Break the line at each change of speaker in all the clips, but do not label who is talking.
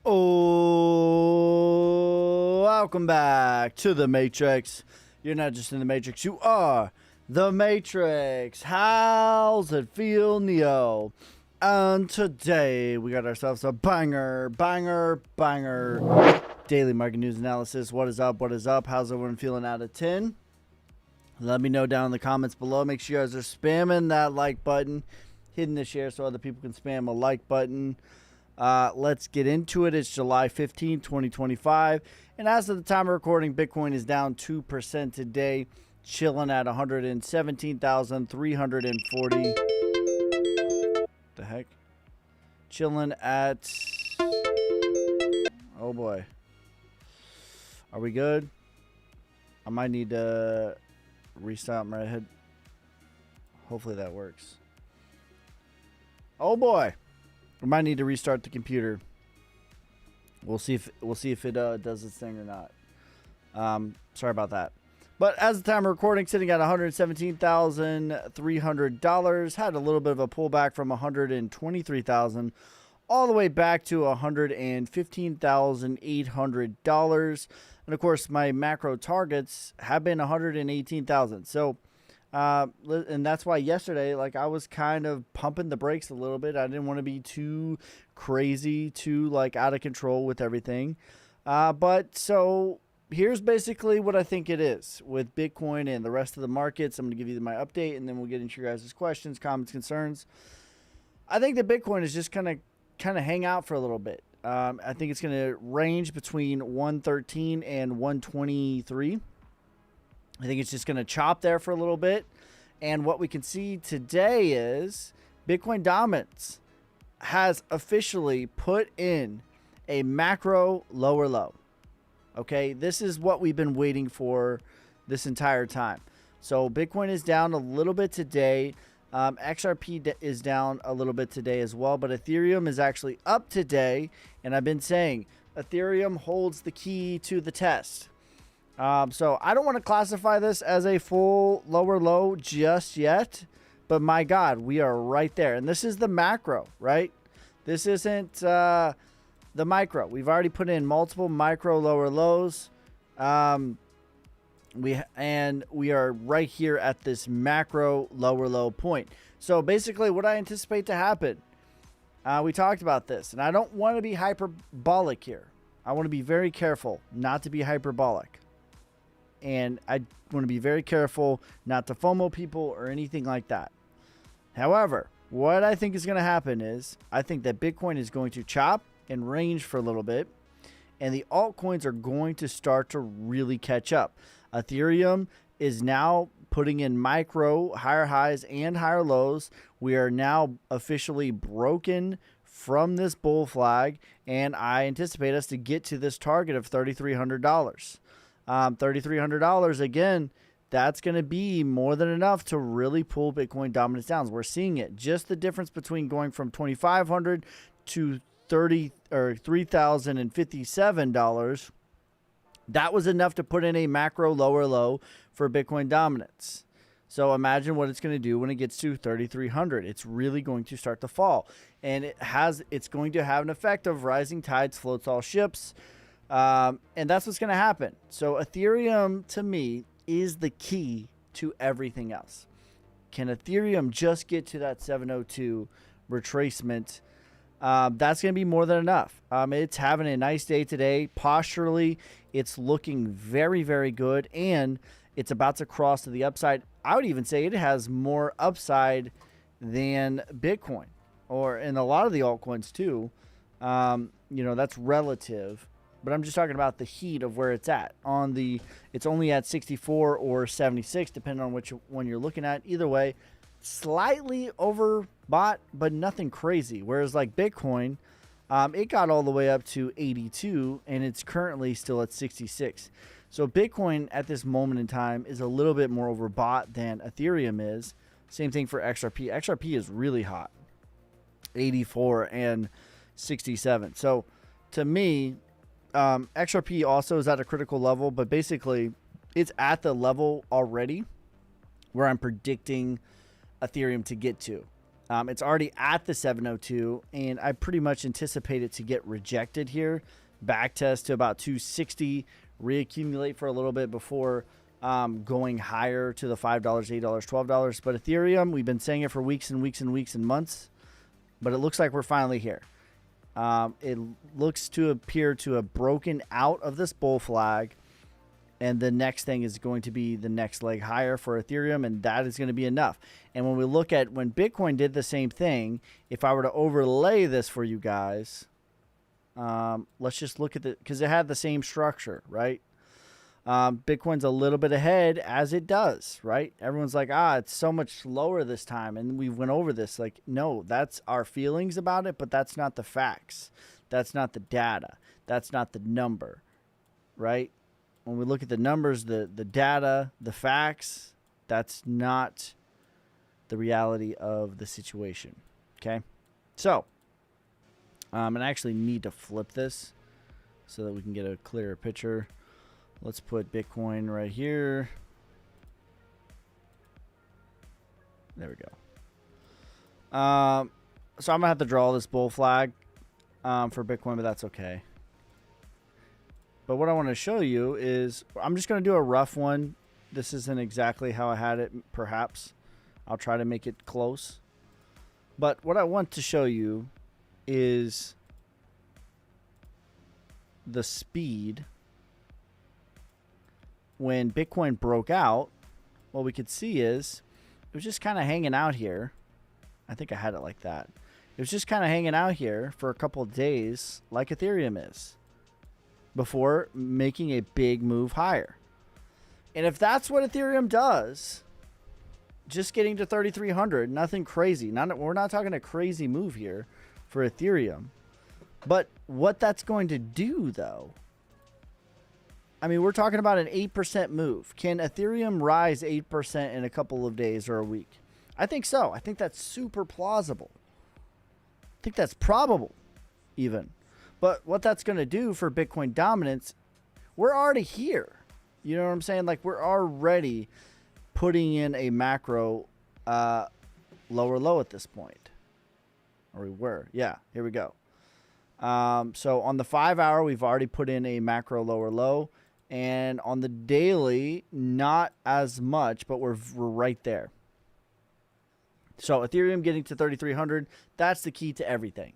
Oh, welcome back to the Matrix. You're not just in the Matrix, you are the Matrix. How's it feel, Neo? And today we got ourselves a banger daily market news analysis. What is up? What is up? How's everyone feeling out of 10? Let me know down in the comments below. Make sure you guys are spamming that like button, hitting the share so other people can spam a like button. Let's get into it. It's July 15, 2025. And as of the time of recording, Bitcoin is down 2% today, chilling at 117,340. The heck? Chilling at... Oh boy. Are we good? I might need to restart my head. Hopefully that works. Oh boy. We might need to restart the computer. We'll see if it does its thing or not. Sorry about that. But as the time of recording, sitting at $117,300, had a little bit of a pullback from $123,000 all the way back to $115,800. And of course, my macro targets have been $118,000. So. And that's why yesterday, like, I was kind of pumping the brakes a little bit. I didn't want to be too crazy, too, like, out of control with everything. But so here's basically what I think it is with Bitcoin and the rest of the markets. I'm going to give you my update, and then we'll get into your guys' questions, comments, concerns. I think that Bitcoin is just going to kind of hang out for a little bit. I think it's going to range between 113 and 123. I think it's just going to chop there for a little bit. And what we can see today is Bitcoin Dominance has officially put in a macro lower low. Okay, this is what we've been waiting for this entire time. So Bitcoin is down a little bit today. XRP is down a little bit today as well. But Ethereum is actually up today. And I've been saying Ethereum holds the key to the test. So I don't want to classify this as a full lower low just yet, but my God, we are right there. And this is the macro, right? This isn't the micro. We've already put in multiple micro lower lows. We are right here at this macro lower low point. So basically what I anticipate to happen, we talked about this, and I don't want to be hyperbolic here. I want to be very careful not to be hyperbolic. And I want to be very careful not to FOMO people or anything like that. However, what I think is going to happen is I think that Bitcoin is going to chop and range for a little bit. And the altcoins are going to start to really catch up. Ethereum is now putting in micro higher highs and higher lows. We are now officially broken from this bull flag. And I anticipate us to get to this target of $3,300. $3,300, again, that's going to be more than enough to really pull Bitcoin Dominance down. We're seeing it. Just the difference between going from $2,500 to $3,057, that was enough to put in a macro lower low for Bitcoin Dominance. So imagine what it's going to do when it gets to 3,300. It's really going to start to fall. And it's going to have an effect of rising tides floats all ships. And that's what's going to happen. So Ethereum, to me, is the key to everything else. Can Ethereum just get to that 702 retracement? That's going to be more than enough. It's having a nice day today. Posturally, it's looking very, very good. And it's about to cross to the upside. I would even say it has more upside than Bitcoin. Or in a lot of the altcoins too. That's relative. But I'm just talking about the heat of where it's at. It's only at 64 or 76, depending on which one you're looking at. Either way, slightly overbought, but nothing crazy. Whereas like Bitcoin, it got all the way up to 82, and it's currently still at 66. So Bitcoin at this moment in time is a little bit more overbought than Ethereum is. Same thing for XRP. XRP is really hot, 84 and 67. So to me, XRP also is at a critical level, but basically it's at the level already where I'm predicting Ethereum to get to. It's already at the 702, and I pretty much anticipate it to get rejected here. Back test to about 260, reaccumulate for a little bit before going higher to the $5, $8, $12. But Ethereum, we've been saying it for weeks and weeks and weeks and months, but it looks like we're finally here. It looks to appear to have broken out of this bull flag, and the next thing is going to be the next leg higher for Ethereum, and that is going to be enough. And when we look at when Bitcoin did the same thing, if I were to overlay this for you guys, let's just look at the, because it had the same structure, right? Bitcoin's a little bit ahead as it does, right? Everyone's like, it's so much slower this time. And we went over this. Like, no, that's our feelings about it, but that's not the facts. That's not the data. That's not the number, right? When we look at the numbers, the data, the facts, that's not the reality of the situation, okay? So, and I actually need to flip this so that we can get a clearer picture. Let's put Bitcoin right here. There we go. So I'm going to have to draw this bull flag for Bitcoin, but that's okay. But what I want to show you is I'm just going to do a rough one. This isn't exactly how I had it, perhaps. I'll try to make it close. But what I want to show you is the speed. When Bitcoin broke out, what we could see is it was just kind of hanging out here. I think I had it like that. It was just kind of hanging out here for a couple of days like Ethereum is before making a big move higher. And if that's what Ethereum does, just getting to 3,300, nothing crazy. We're not talking a crazy move here for Ethereum. But what that's going to do, though, I mean, we're talking about an 8% move. Can Ethereum rise 8% in a couple of days or a week? I think so. I think that's super plausible. I think that's probable, even. But what that's going to do for Bitcoin dominance, we're already here. You know what I'm saying? Like, we're already putting in a macro lower low at this point. Or we were. Yeah, here we go. So on the 5 hour, we've already put in a macro lower low. And on the daily, not as much, but we're right there. So Ethereum getting to 3,300, that's the key to everything.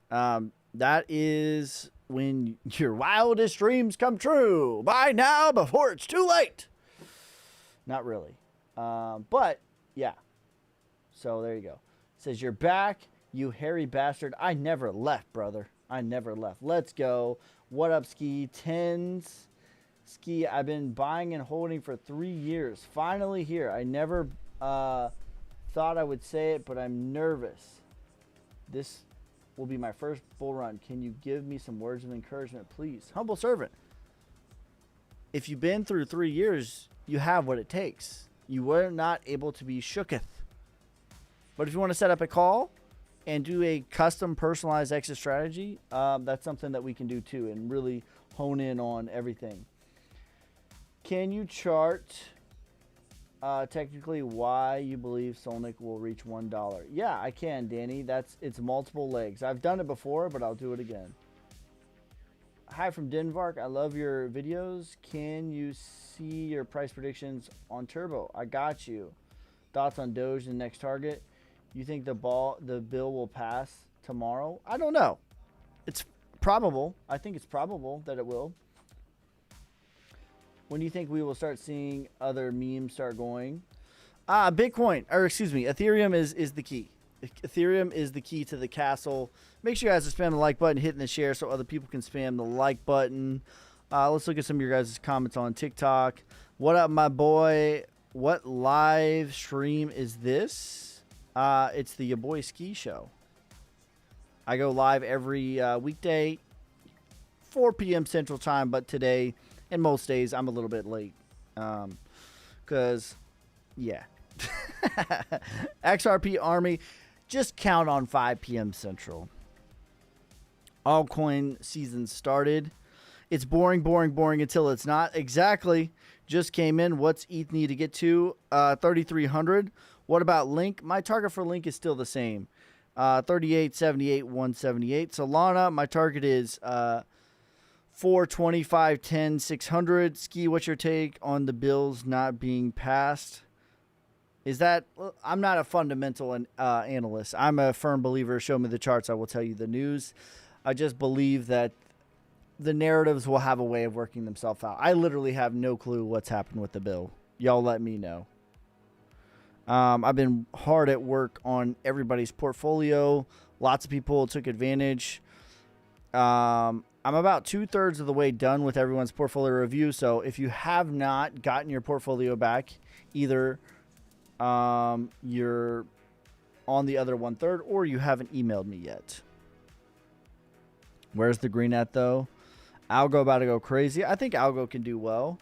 That is when your wildest dreams come true. Buy now before it's too late. Not really. But, yeah. So there you go. It says, you're back, you hairy bastard. I never left, brother. I never left. Let's go. What up, Ski? Tens. Ski, I've been buying and holding for 3 years. Finally here. I never thought I would say it, but I'm nervous. This will be my first bull run. Can you give me some words of encouragement, please? Humble servant. If you've been through 3 years, you have what it takes. You were not able to be shooketh. But if you want to set up a call and do a custom personalized exit strategy, that's something that we can do too and really hone in on everything. Can you chart technically why you believe Solnick will reach $1? Yeah, I can, Danny. It's multiple legs. I've done it before, but I'll do it again. Hi from Denvark. I love your videos. Can you see your price predictions on Turbo? I got you. Thoughts on Doge and next target? You think the bill will pass tomorrow? I don't know. It's probable. I think it's probable that it will. When do you think we will start seeing other memes start going? Bitcoin, or excuse me, Ethereum is the key. Ethereum is the key to the castle. Make sure you guys are spamming the like button, hitting the share so other people can spam the like button. Let's look at some of your guys' comments on TikTok. What up, my boy? What live stream is this? It's the Your Boy Ski Show. I go live every weekday, 4 p.m. Central Time, but today and most days I'm a little bit late. Because, yeah. XRP Army, just count on 5 p.m. Central. Altcoin season started. It's boring, boring, boring until it's not. Exactly. Just came in. What's ETH need to get to? 3,300. What about Link? My target for Link is still the same. 38, 78, 178. Solana, my target is 425, 10, 600. Ski, what's your take on the bills not being passed? Is that, I'm not a fundamental analyst. I'm a firm believer. Show me the charts, I will tell you the news. I just believe that the narratives will have a way of working themselves out. I literally have no clue what's happened with the bill. Y'all let me know. I've been hard at work on everybody's portfolio. Lots of people took advantage. I'm about 2/3 of the way done with everyone's portfolio review. So if you have not gotten your portfolio back, either you're on the other 1/3 or you haven't emailed me yet. Where's the green at though? Algo about to go crazy. I think Algo can do well.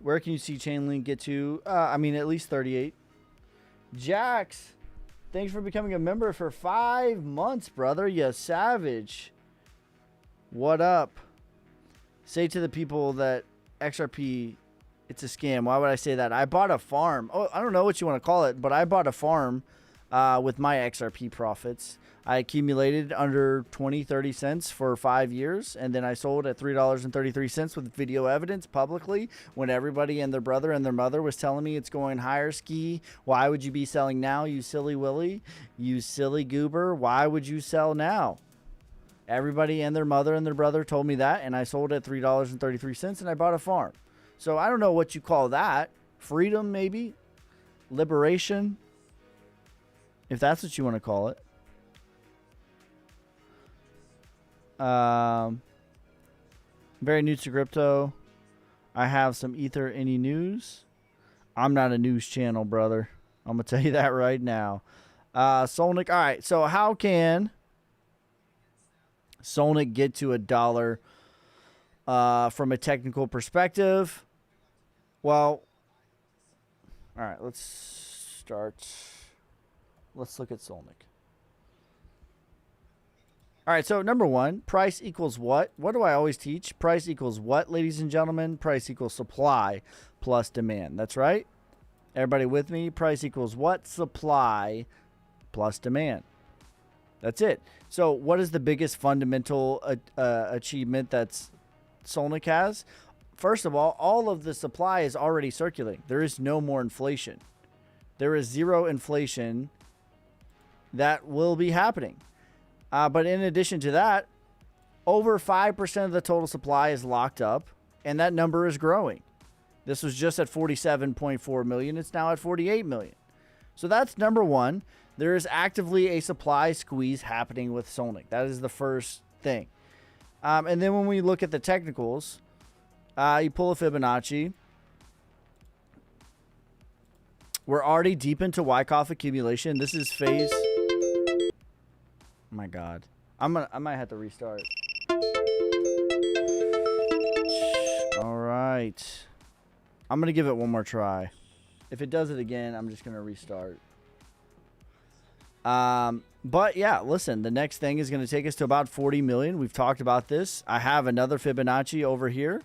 Where can you see Chainlink get to? I mean, at least 38. Jax, thanks for becoming a member for 5 months, brother. You savage. What up? Say to the people that XRP, it's a scam. Why would I say that? I bought a farm. Oh, I don't know what you want to call it, but I bought a farm with my XRP profits. I accumulated under 20-30 cents for 5 years, and then I sold at $3.33 with video evidence publicly when everybody and their brother and their mother was telling me it's going higher. Ski, why would you be selling now, you silly Willy? You silly goober, why would you sell now? Everybody and their mother and their brother told me that, and I sold at $3.33, and I bought a farm. So I don't know what you call that. Freedom, maybe? Liberation? If that's what you want to call it. Very new to crypto. I have some Ether. Any news? I'm not a news channel, brother. I'm gonna tell you that right now. Solnick. All right. So how can Solnick get to $1 from a technical perspective? Well, all right. Let's start. Let's look at Solnick. All right, so number one, price equals what? What do I always teach? Price equals what, ladies and gentlemen? Price equals supply plus demand. That's right. Everybody with me? Price equals what? Supply plus demand. That's it. So what is the biggest fundamental achievement that Solnick has? First of all of the supply is already circulating. There is no more inflation. There is zero inflation that will be happening. But in addition to that, over 5% of the total supply is locked up, and that number is growing. This was just at 47.4 million. It's now at 48 million. So that's number one. There is actively a supply squeeze happening with Solnick. That is the first thing. And then when we look at the technicals, you pull a Fibonacci. We're already deep into Wyckoff accumulation. This is phase... My God, I might have to restart. All right, I'm gonna give it one more try. If it does it again, I'm just gonna restart. But yeah, listen, the next thing is gonna take us to about 40 million. We've talked about this. I have another Fibonacci over here.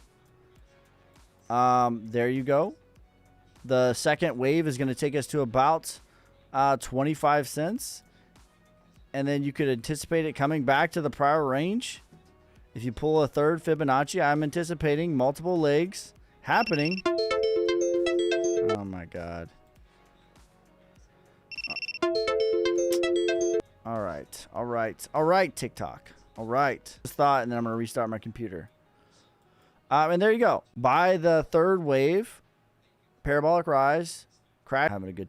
There you go. The second wave is gonna take us to about 25 cents. And then you could anticipate it coming back to the prior range. If you pull a third Fibonacci, I'm anticipating multiple legs happening. Oh my God. All right. All right. All right, TikTok. All right. Just thought, and then I'm going to restart my computer. And there you go. By the third wave, parabolic rise, crash. Having a good time.